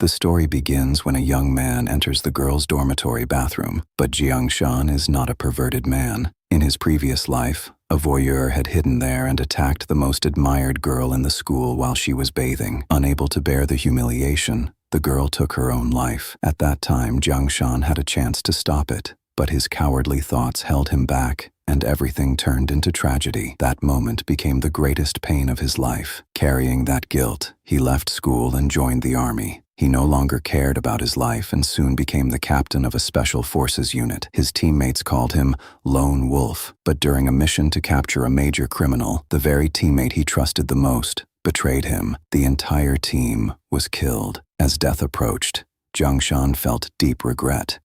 The story begins when a young man enters the girls' dormitory bathroom, but Jiangshan is not a perverted man. In his previous life, a voyeur had hidden there and attacked the most admired girl in the school while she was bathing. Unable to bear the humiliation, the girl took her own life. At that time, Jiangshan had a chance to stop it, but his cowardly thoughts held him back, and everything turned into tragedy. That moment became the greatest pain of his life. Carrying that guilt, he left school and joined the army. He no longer cared about his life and soon became the captain of a special forces unit. His teammates called him Lone Wolf, but during a mission to capture a major criminal, the very teammate he trusted the most betrayed him. The entire team was killed. As death approached, Jiangshan felt deep regret.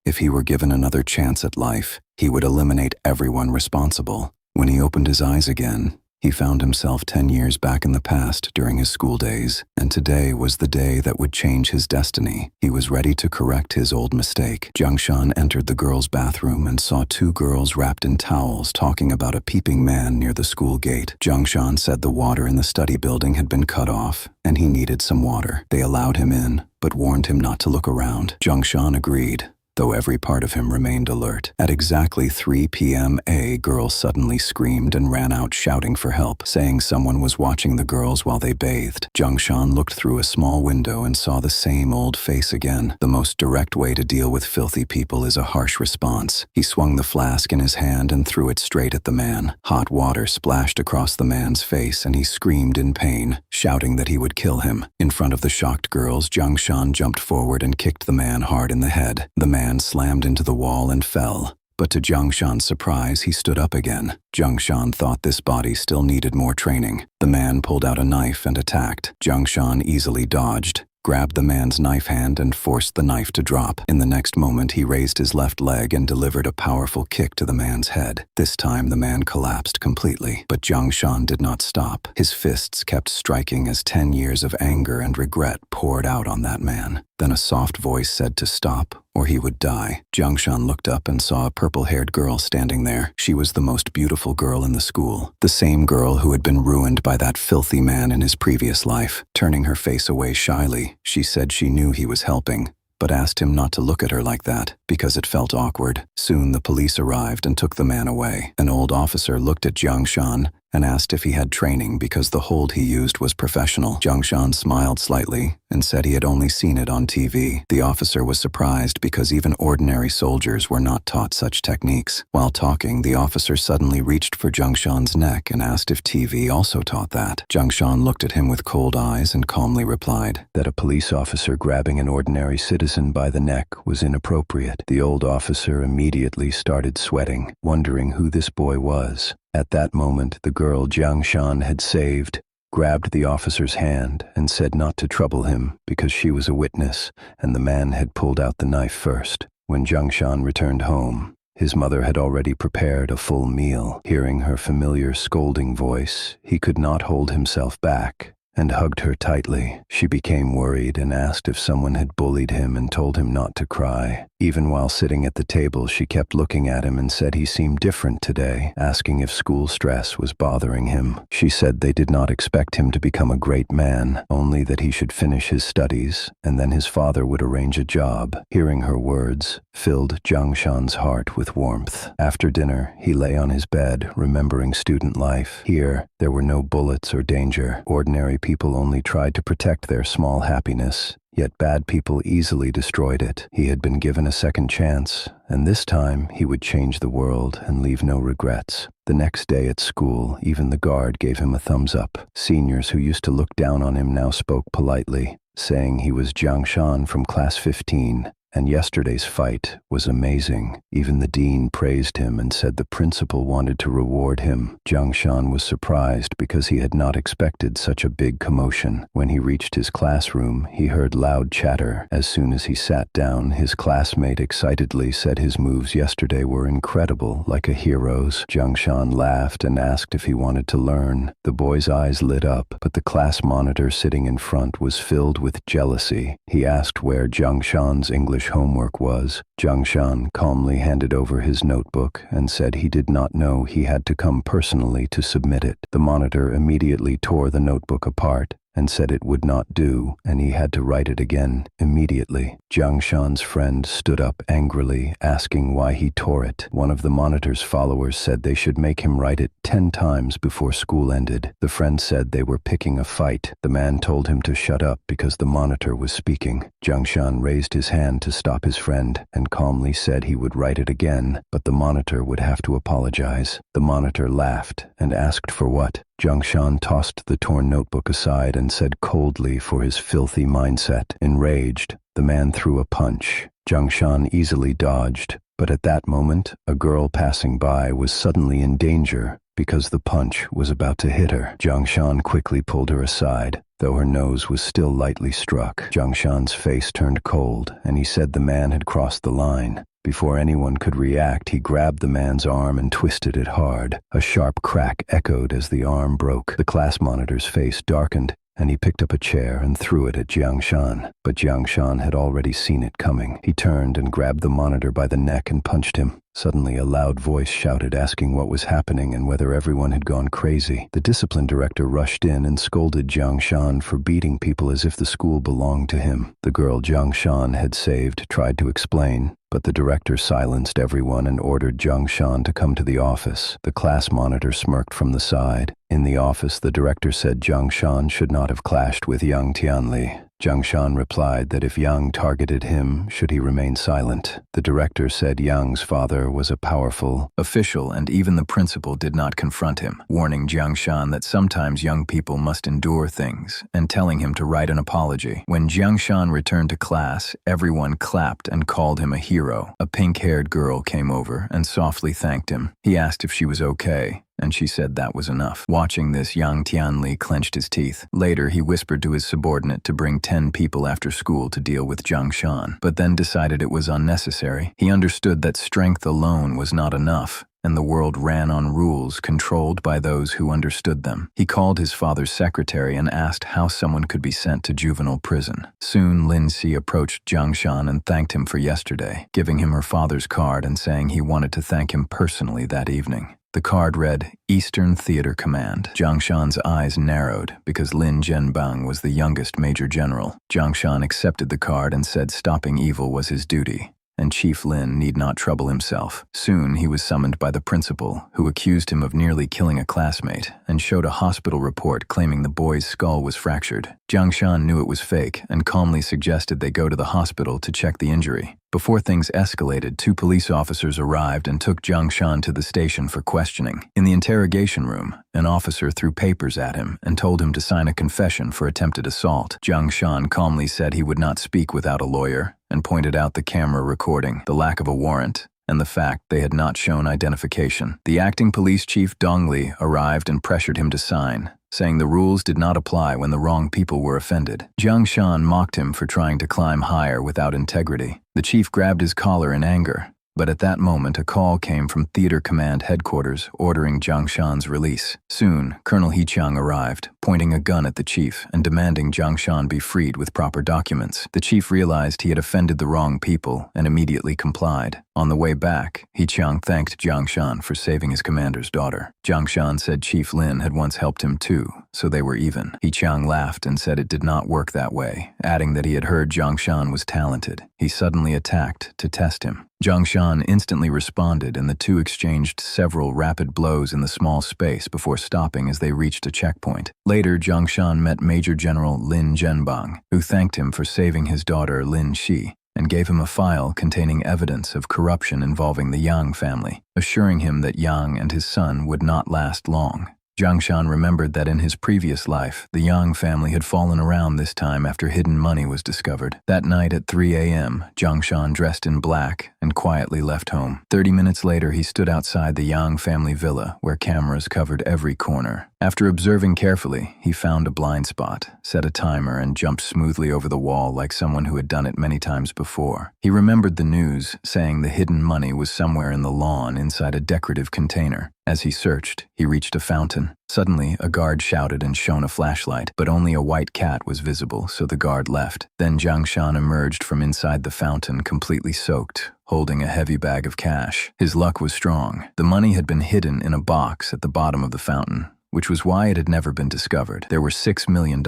If he were given another chance at life, he would eliminate everyone responsible. When he opened his eyes again, he found himself 10 years back in the past during his school days, and today was the day that would change his destiny. He was ready to correct his old mistake. Jiangshan entered the girls' bathroom and saw two girls wrapped in towels talking about a peeping man near the school gate. Jiangshan said the water in the study building had been cut off, and he needed some water. They allowed him in, but warned him not to look around. Jiangshan agreed, though every part of him remained alert. At exactly 3 p.m., a girl suddenly screamed and ran out shouting for help, saying someone was watching the girls while they bathed. Jiangshan looked through a small window and saw the same old face again. The most direct way to deal with filthy people is a harsh response. He swung the flask in his hand and threw it straight at the man. Hot water splashed across the man's face and he screamed in pain, shouting that he would kill him. In front of the shocked girls, Jiangshan jumped forward and kicked the man hard in the head. The man slammed into the wall and fell, but to Jiangshan's surprise, he stood up again. Jiangshan thought this body still needed more training. The man pulled out a knife and attacked. Jiangshan easily dodged, grabbed the man's knife hand and forced the knife to drop. In the next moment, he raised his left leg and delivered a powerful kick to the man's head. This time, the man collapsed completely, but Jiangshan did not stop. His fists kept striking as 10 years of anger and regret poured out on that man. Then a soft voice said to stop, or he would die. Jiangshan looked up and saw a purple-haired girl standing there. She was the most beautiful girl in the school, the same girl who had been ruined by that filthy man in his previous life. Turning her face away shyly, she said she knew he was helping, but asked him not to look at her like that, because it felt awkward. Soon the police arrived and took the man away. An old officer looked at Jiangshan and asked if he had training because the hold he used was professional. Jiangshan smiled slightly and said he had only seen it on TV. The officer was surprised because even ordinary soldiers were not taught such techniques. While talking, the officer suddenly reached for Jiangshan's neck and asked if TV also taught that. Jiangshan looked at him with cold eyes and calmly replied that a police officer grabbing an ordinary citizen by the neck was inappropriate. The old officer immediately started sweating, wondering who this boy was. At that moment, the girl Jiangshan had saved grabbed the officer's hand and said not to trouble him because she was a witness and the man had pulled out the knife first. When Jiangshan returned home, his mother had already prepared a full meal. Hearing her familiar scolding voice, he could not hold himself back and hugged her tightly. She became worried and asked if someone had bullied him and told him not to cry. Even while sitting at the table, she kept looking at him and said he seemed different today, asking if school stress was bothering him. She said they did not expect him to become a great man, only that he should finish his studies, and then his father would arrange a job. Hearing her words filled Jiangshan's heart with warmth. After dinner, he lay on his bed, remembering student life. Here, there were no bullets or danger. Ordinary people only tried to protect their small happiness. Yet bad people easily destroyed it. He had been given a second chance, and this time he would change the world and leave no regrets. The next day at school, even the guard gave him a thumbs up. Seniors who used to look down on him now spoke politely, saying he was Jiangshan from class 15. And yesterday's fight was amazing. Even the dean praised him and said the principal wanted to reward him. Jiangshan was surprised because he had not expected such a big commotion. When he reached his classroom, he heard loud chatter. As soon as he sat down, his classmate excitedly said his moves yesterday were incredible, like a hero's. Jiangshan laughed and asked if he wanted to learn. The boy's eyes lit up, but the class monitor sitting in front was filled with jealousy. He asked where Jiangshan's English homework was. Jiangshan calmly handed over his notebook and said he did not know he had to come personally to submit it. The monitor immediately tore the notebook apart and said it would not do, and he had to write it again immediately. Jiangshan's friend stood up angrily, asking why he tore it. One of the monitor's followers said they should make him write it 10 times before school ended. The friend said they were picking a fight. The man told him to shut up because the monitor was speaking. Jiangshan raised his hand to stop his friend and calmly said he would write it again, but the monitor would have to apologize. The monitor laughed and asked for what. Jiangshan tossed the torn notebook aside and said coldly for his filthy mindset. Enraged, the man threw a punch. Jiangshan easily dodged, but at that moment, a girl passing by was suddenly in danger because the punch was about to hit her. Jiangshan quickly pulled her aside, though her nose was still lightly struck. Jiangshan's face turned cold, and he said the man had crossed the line. Before anyone could react, he grabbed the man's arm and twisted it hard. A sharp crack echoed as the arm broke. The class monitor's face darkened, and he picked up a chair and threw it at Jiangshan. But Jiangshan had already seen it coming. He turned and grabbed the monitor by the neck and punched him. Suddenly, a loud voice shouted, asking what was happening and whether everyone had gone crazy. The discipline director rushed in and scolded Jiangshan for beating people as if the school belonged to him. The girl Jiangshan had saved tried to explain, but the director silenced everyone and ordered Jiangshan to come to the office. The class monitor smirked from the side. In the office, the director said Jiangshan should not have clashed with young Tianli. Jiangshan replied that if Yang targeted him, should he remain silent. The director said Yang's father was a powerful official and even the principal did not confront him, warning Jiangshan that sometimes young people must endure things and telling him to write an apology. When Jiangshan returned to class, everyone clapped and called him a hero. A pink-haired girl came over and softly thanked him. He asked if she was okay, and she said that was enough. Watching this, Yang Tianli clenched his teeth. Later, he whispered to his subordinate to bring 10 people after school to deal with Jiangshan, but then decided it was unnecessary. He understood that strength alone was not enough, and the world ran on rules controlled by those who understood them. He called his father's secretary and asked how someone could be sent to juvenile prison. Soon, Lin Si approached Jiangshan and thanked him for yesterday, giving him her father's card and saying he wanted to thank him personally that evening. The card read, Eastern Theater Command. Jiangshan's eyes narrowed because Lin Zhenbang was the youngest major general. Jiangshan accepted the card and said stopping evil was his duty, and Chief Lin need not trouble himself. Soon he was summoned by the principal, who accused him of nearly killing a classmate and showed a hospital report claiming the boy's skull was fractured. Jiangshan knew it was fake and calmly suggested they go to the hospital to check the injury. Before things escalated, 2 police officers arrived and took Jiangshan to the station for questioning. In the interrogation room, an officer threw papers at him and told him to sign a confession for attempted assault. Jiangshan calmly said he would not speak without a lawyer and pointed out the camera recording, the lack of a warrant, and the fact they had not shown identification. The acting police chief Dongli arrived and pressured him to sign, saying the rules did not apply when the wrong people were offended. Jiangshan mocked him for trying to climb higher without integrity. The chief grabbed his collar in anger, but at that moment a call came from Theater Command headquarters ordering Jiangshan's release. Soon, Colonel Heqiang arrived, pointing a gun at the chief and demanding Jiangshan be freed with proper documents. The chief realized he had offended the wrong people and immediately complied. On the way back, Heqiang thanked Jiangshan for saving his commander's daughter. Jiangshan said Chief Lin had once helped him too, so they were even. Heqiang laughed and said it did not work that way, adding that he had heard Jiangshan was talented. He suddenly attacked to test him. Jiangshan instantly responded and the two exchanged several rapid blows in the small space before stopping as they reached a checkpoint. Later, Jiangshan met Major General Lin Zhenbang, who thanked him for saving his daughter Lin Shi, and gave him a file containing evidence of corruption involving the Yang family, assuring him that Yang and his son would not last long. Jiangshan remembered that in his previous life, the Yang family had fallen around this time after hidden money was discovered. That night at 3 a.m., Jiangshan dressed in black and quietly left home. 30 minutes later, he stood outside the Yang family villa, where cameras covered every corner. After observing carefully, he found a blind spot, set a timer, and jumped smoothly over the wall like someone who had done it many times before. He remembered the news saying the hidden money was somewhere in the lawn inside a decorative container. As he searched, he reached a fountain. Suddenly, a guard shouted and shone a flashlight, but only a white cat was visible, so the guard left. Then Jiangshan emerged from inside the fountain, completely soaked, holding a heavy bag of cash. His luck was strong. The money had been hidden in a box at the bottom of the fountain, which was why it had never been discovered. There were $6 million,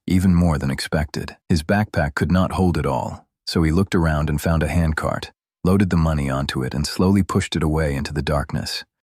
even more than expected. His backpack could not hold it all, so he looked around and found a handcart, loaded the money onto it, and slowly pushed it away into the darkness.